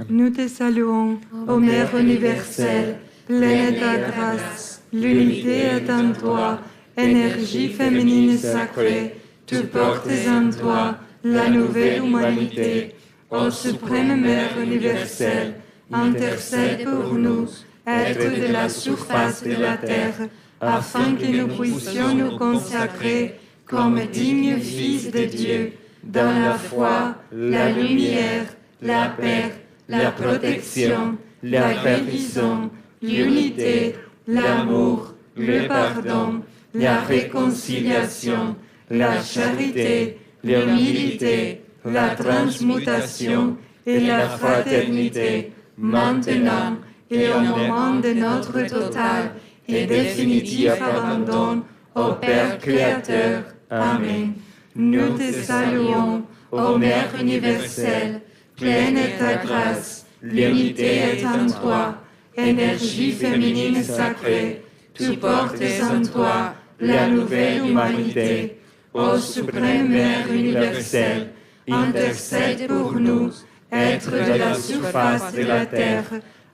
Nous te saluons, ô Mère universelle, pleine de grâce. L'unité est en toi, énergie féminine sacrée. Tu portes en toi la nouvelle humanité. Ô suprême Mère universelle, intercède pour nous, êtres de la surface de la terre, afin que nous puissions nous consacrer comme dignes fils de Dieu, dans la foi, la lumière, la paix, la protection, la guérison, l'unité, l'amour, le pardon, la réconciliation, la charité, l'humilité, la transmutation et la fraternité, maintenant et au moment de notre total et définitif abandon au Père Créateur. Amen. Nous te saluons, ô Mère universelle, pleine de ta grâce, l'unité est en toi, énergie féminine sacrée, tu portes en toi la nouvelle humanité. Ô suprême Mère universelle, intercède pour nous, êtres de la surface de la terre,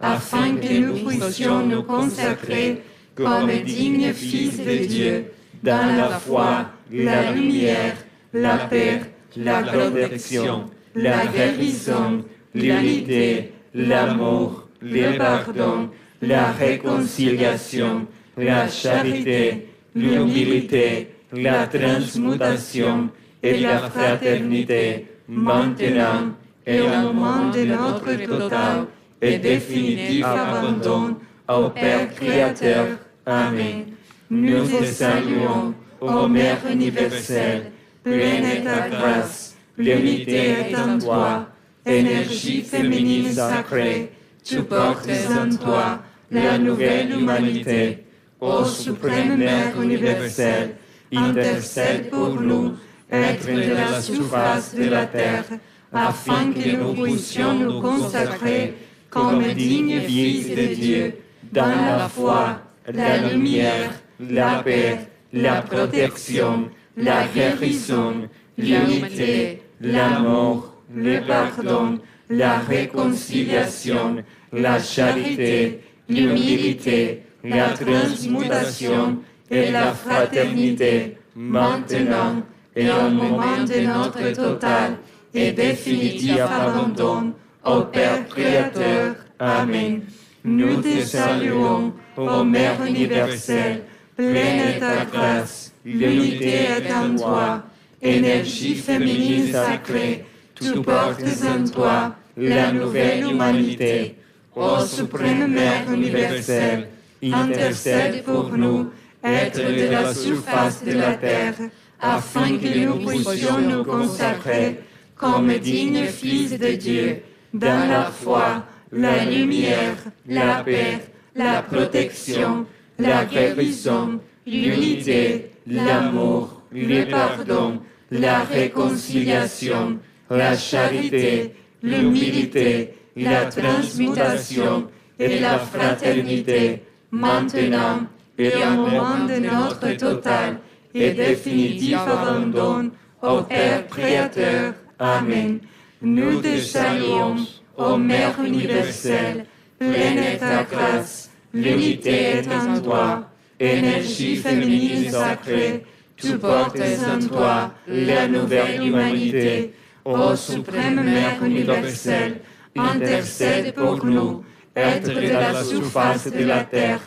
afin que nous puissions nous consacrer comme dignes fils de Dieu, dans la foi, la lumière, la paix, la protection, la guérison, l'unité, l'amour, le pardon, la réconciliation, la charité, l'humilité, la transmutation et la fraternité, maintenant et au moment de notre total et définitif abandon au Père Créateur. Amen. Nous te saluons, ô Mère universelle, pleine de ta grâce, l'unité est en toi, énergie féminine sacrée, tu portes en toi la nouvelle humanité. Ô suprême Mère universelle, intercède pour nous, êtres de la surface de la terre, afin que nous puissions nous consacrer comme dignes fils de Dieu, dans la foi, la lumière, la paix, la protection, la guérison, l'unité, l'amour, le pardon, la réconciliation, la charité, l'humilité, la transmutation et la fraternité, maintenant et au moment de notre total et définitif abandon au Père Créateur. Amen. Nous te saluons, ô Mère universelle, pleine de ta grâce, l'unité est en toi, énergie féminine sacrée, tu portes en toi la nouvelle humanité. Ô suprême Mère universelle, intercède pour nous, êtres de la surface de la terre, afin que nous puissions nous consacrer comme dignes fils de Dieu, dans la foi, la lumière, la paix, la protection, la guérison, l'unité, l'amour, le pardon, la réconciliation, la charité, l'humilité, la transmutation et la fraternité, maintenant et au moment de notre total et définitif abandon au Père Créateur. Amen. Nous te saluons, ô Mère universelle, pleine de ta grâce, l'unité est en toi, énergie féminine sacrée, tu portes en toi la nouvelle humanité. Ô suprême Mère universelle, intercède pour nous, êtres de la surface de la terre,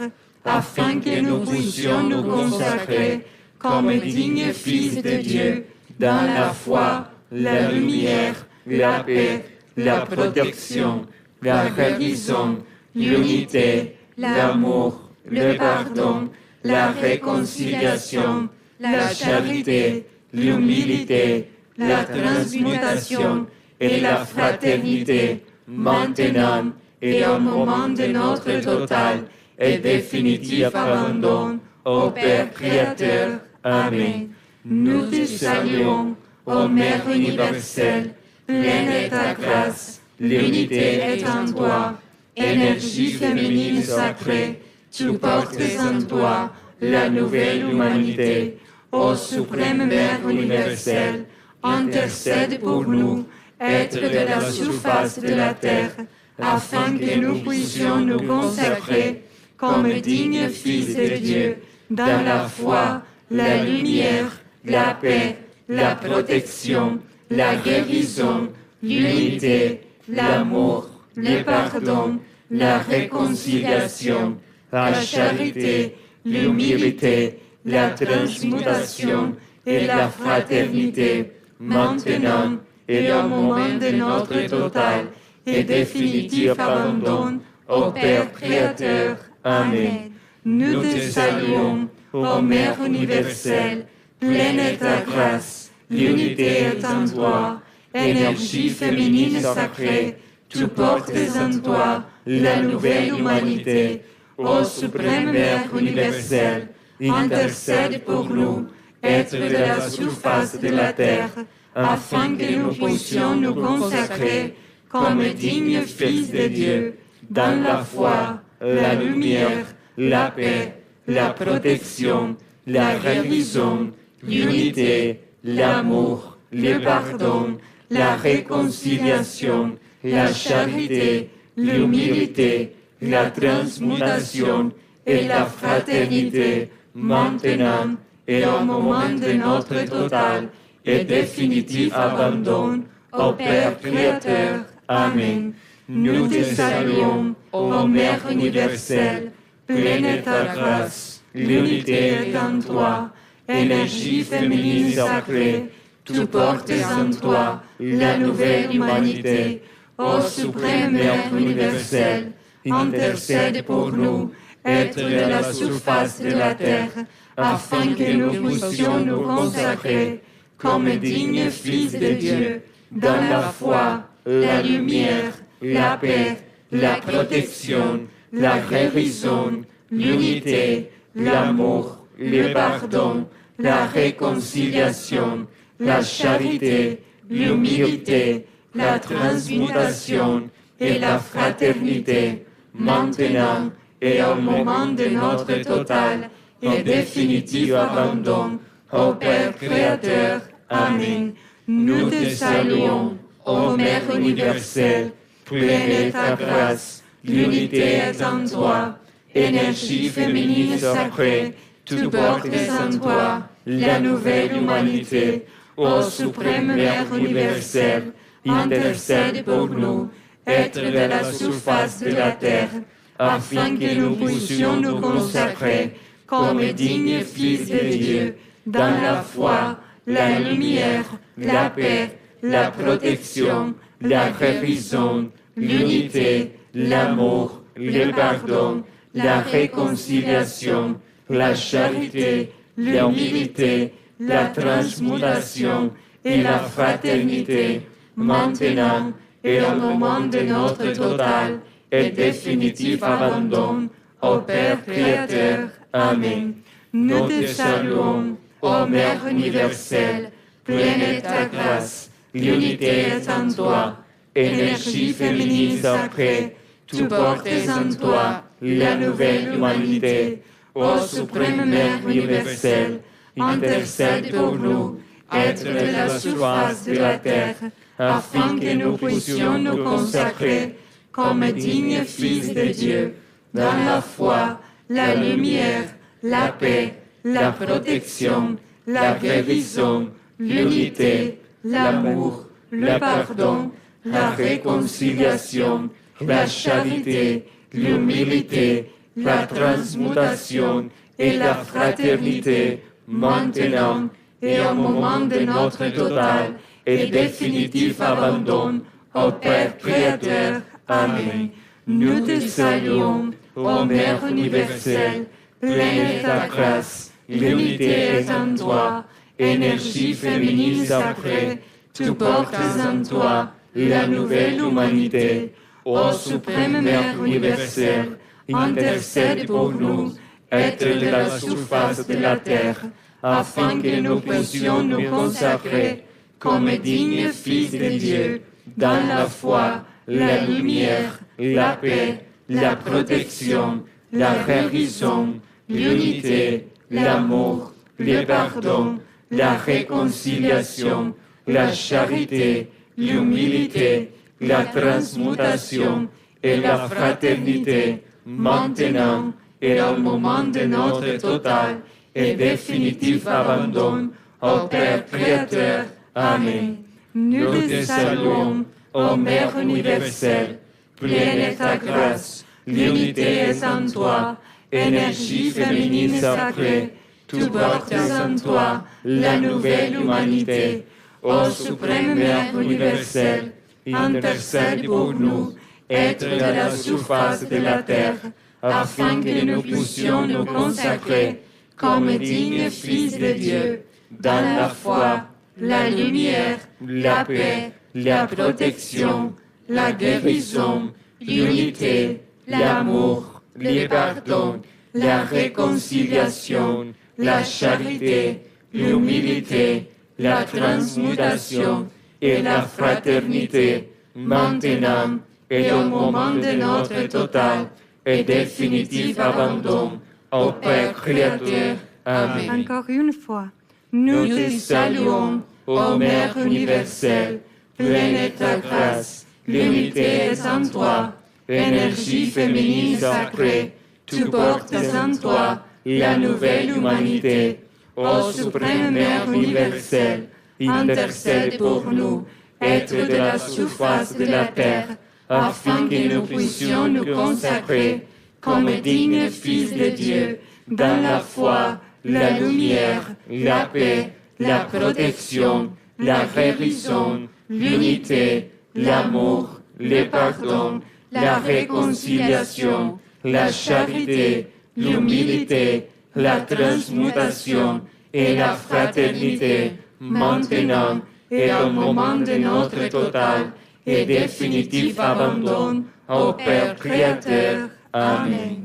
afin que nous puissions nous consacrer comme dignes fils de Dieu, dans la foi, la lumière, la paix, la protection, la guérison, l'unité, l'amour, le pardon, la réconciliation, la charité, l'humilité, la transmutation et la fraternité, maintenant et au moment de notre total et définitif abandon au Père Créateur. Amen. Nous te saluons, ô Mère universelle, pleine de ta grâce, l'unité est en toi, énergie féminine sacrée, tu portes en toi la nouvelle humanité. Ô suprême Mère universelle, intercède pour nous, êtres de la surface de la terre, afin que nous puissions nous consacrer comme dignes fils de Dieu, dans la foi, la lumière, la paix, la protection, la guérison, l'unité, l'amour, le pardon, la réconciliation, la charité, l'humilité, la transmutation et la fraternité, maintenant et au moment de notre total et définitif abandon au Père Créateur. Amen. Nous te saluons, ô Mère universelle, pleine de ta grâce, l'unité est en toi, énergie féminine sacrée, tu portes en toi la nouvelle humanité. Ô suprême Mère universelle, intercède pour nous, êtres de la surface de la terre, afin que nous puissions nous consacrer comme dignes fils de Dieu, dans la foi, la lumière, la paix, la protection, la guérison, l'unité, l'amour, le pardon, la réconciliation, la charité, l'humilité, la transmutation et la fraternité, maintenant et au moment de notre total et définitif abandon au Père Créateur. Amen. Nous te saluons, ô Mère universelle, pleine de ta grâce, l'unité est en toi, énergie féminine sacrée, tu portes en toi la nouvelle humanité. Ô suprême Mère universelle, intercède pour nous, êtres de la surface de la terre, afin que nous puissions nous consacrer comme dignes fils de Dieu, dans la foi, la lumière, la paix, la protection, la guérison, l'unité, l'amour, le pardon, la réconciliation, la charité, l'humilité, la transmutation et la fraternité, maintenant et au moment de notre total et définitif abandon au Père Créateur. Amen. Nous te saluons, ô Mère universelle, pleine de ta grâce, l'unité est en toi, énergie féminine sacrée, tu portes en toi la nouvelle humanité. Ô suprême Mère universelle, intercède pour nous, êtres de la surface de la terre, afin que nous puissions nous consacrer comme dignes fils de Dieu, dans la foi, la lumière, la paix, la protection, la guérison, l'unité, l'amour, le pardon, la réconciliation, la charité, l'humilité, la transmutation et la fraternité, maintenant et au moment de notre total et définitif abandon au Père Créateur. Amen. Nous te saluons, ô Mère universelle, pleine de ta grâce, l'unité est en toi, énergie féminine sacrée, tu portes en toi la nouvelle humanité. Ô suprême Mère universelle, intercède pour nous, êtres de la surface de la terre, afin que nous puissions nous consacrer comme dignes fils de Dieu, dans la foi, la lumière, la paix, la protection, la guérison, l'unité, l'amour, le pardon, la réconciliation, la charité, l'humilité, la transmutation et la fraternité, maintenant et au moment de notre total et définitif abandon au Père Créateur. Amen. Nous te saluons, ô Mère universelle, pleine de ta grâce, l'unité est en toi, énergie féminine sacrée, tu portes en toi la nouvelle humanité. Ô suprême Mère universelle, intercède pour nous, êtres de la surface de la terre, afin que nous puissions nous consacrer comme dignes fils de Dieu, dans la foi, la lumière, la paix, la protection, la guérison, l'unité, l'amour, le pardon, la réconciliation, la charité, l'humilité, la transmutation et la fraternité, maintenant et au moment de notre total et définitif abandon au Père Créateur. Amen. Nous te saluons, ô Mère universelle, pleine est ta grâce, l'unité est en toi, énergie féminine sacrée, tu portes en toi la nouvelle humanité. Ô suprême Mère universelle, intercède pour nous, êtres de la surface de la terre, afin que nous puissions nous consacrer comme dignes fils de Dieu, dans la foi, la lumière, la paix, la protection, la guérison, l'unité, l'amour, le pardon, la réconciliation, la charité, l'humilité, la transmutation et la fraternité, maintenant et au moment de notre total et définitif abandon au Père Créateur. Amen. Encore une fois. Nous te saluons, ô Mère universelle, pleine est ta grâce, l'unité est en toi, énergie féminine sacrée, tu portes en toi la nouvelle humanité. Ô suprême Mère universelle, intercède pour nous, êtres de la surface de la terre, afin que nous puissions nous consacrer comme dignes fils de Dieu, dans la foi, la lumière, la paix, la protection, la guérison, l'unité, l'amour, le pardon, la réconciliation, la charité, l'humilité, la transmutation et la fraternité, maintenant et au moment de notre total et définitif abandon au Père Créateur. Amen.